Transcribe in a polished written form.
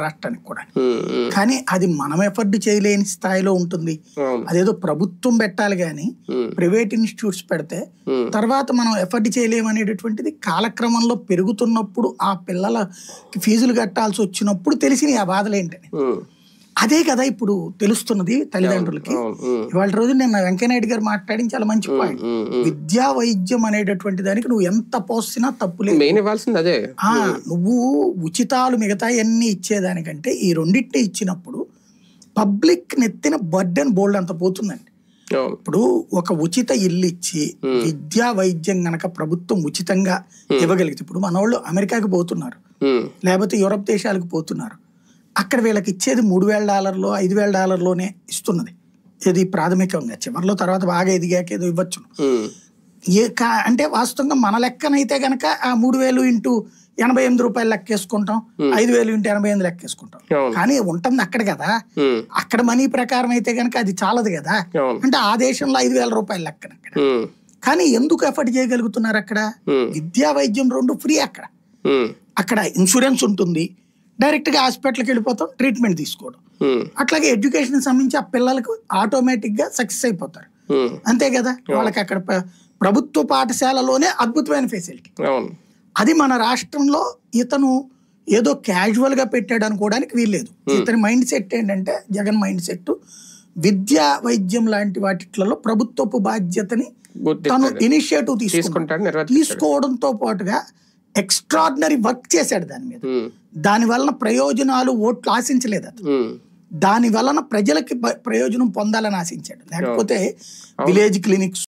రాష్ట్రానికి కూడా. కానీ అది మనం ఎఫర్ట్ చేయలేని స్థాయిలో ఉంటుంది. అదేదో ప్రభుత్వం పెట్టాలి కానీ ప్రైవేట్ ఇన్స్టిట్యూట్స్ పెడితే తర్వాత మనం ఎఫర్ట్ చేయలేము అనేటటువంటిది కాలక్రమంలో పెరుగుతున్నప్పుడు ఆ పిల్లలకి ఫీజులు కట్టాల్సి వచ్చినప్పుడు తెలిసినాయి ఆ బాధలు ఏంటని. అదే కదా ఇప్పుడు తెలుస్తున్నది తల్లిదండ్రులకి. ఇవాళ రోజు నిన్న వెంకయ్యనాయుడు గారు మాట్లాడి చాలా మంచి పాయింట్. విద్యా వైద్యం అనేటటువంటి దానికి నువ్వు ఎంత పోసినా తప్పులేదు. నువ్వు ఉచితాలు మిగతా అన్ని ఇచ్చేదానికంటే ఈ రెండింటిని ఇచ్చినప్పుడు పబ్లిక్ నెత్తిన బర్డెన్ బోల్డ్ అంత పోతుందండి. ఇప్పుడు ఒక ఉచిత ఇల్లు ఇచ్చి విద్యా వైద్యం గనక ప్రభుత్వం ఉచితంగా ఇవ్వగలిగితే, ఇప్పుడు మన వాళ్ళు అమెరికాకి పోతున్నారు, లేకపోతే యూరప్ దేశాలకు పోతున్నారు, అక్కడ వీళ్ళకి ఇచ్చేది $3,000 $5,000లోనే ఇస్తున్నది. ఇది ప్రాథమికంగా, చివరిలో తర్వాత బాగా ఎదిగాక ఏదో ఇవ్వచ్చును. అంటే వాస్తవంగా మన లెక్కనైతే గనక ఆ 3,000 ఇంటూ $88 లెక్కేసుకుంటాం, 5,000 ఇంటూ 88 లెక్కేసుకుంటాం. కానీ ఉంటుంది అక్కడ కదా, అక్కడ మనీ ప్రకారం అయితే గనక అది చాలదు కదా. అంటే ఆ దేశంలో $5,000 లెక్కన అక్కడ. కానీ ఎందుకు ఎఫర్ట్ చేయగలుగుతున్నారు అక్కడ? విద్యా వైద్యం రెండు ఫ్రీ. అక్కడ ఇన్సూరెన్స్ ఉంటుంది, డైరెక్ట్ గా హాస్పిటల్కి వెళ్ళిపోతాం, ట్రీట్మెంట్ తీసుకోవడం. అట్లాగే ఎడ్యుకేషన్ సంబంధించి ఆ పిల్లలకు ఆటోమేటిక్ గా సక్సెస్ అయిపోతారు, అంతే కదా. వాళ్ళకి అక్కడ ప్రభుత్వ పాఠశాలలోనే అద్భుతమైన ఫెసిలిటీ. అది మన రాష్ట్రంలో ఇతను ఏదో క్యాజువల్ గా పెట్టాడు అనుకోవడానికి వీల్లేదు. ఇతని మైండ్ సెట్ ఏంటంటే, జగన్ మైండ్ సెట్ విద్యా వైద్యం లాంటి వాటిలలో ప్రభుత్వపు బాధ్యతని తను ఇనిషియేటివ్ తీసుకోవడంతో పాటుగా ఎక్స్ట్రాడినరీ వర్క్ చేశాడు దాని మీద. దాని వలన ప్రయోజనాలు ఓట్లు ఆశించలేదు అతను, దాని వలన ప్రజలకి ప్రయోజనం పొందాలని ఆశించాడు. లేకపోతే విలేజ్ క్లినిక్స్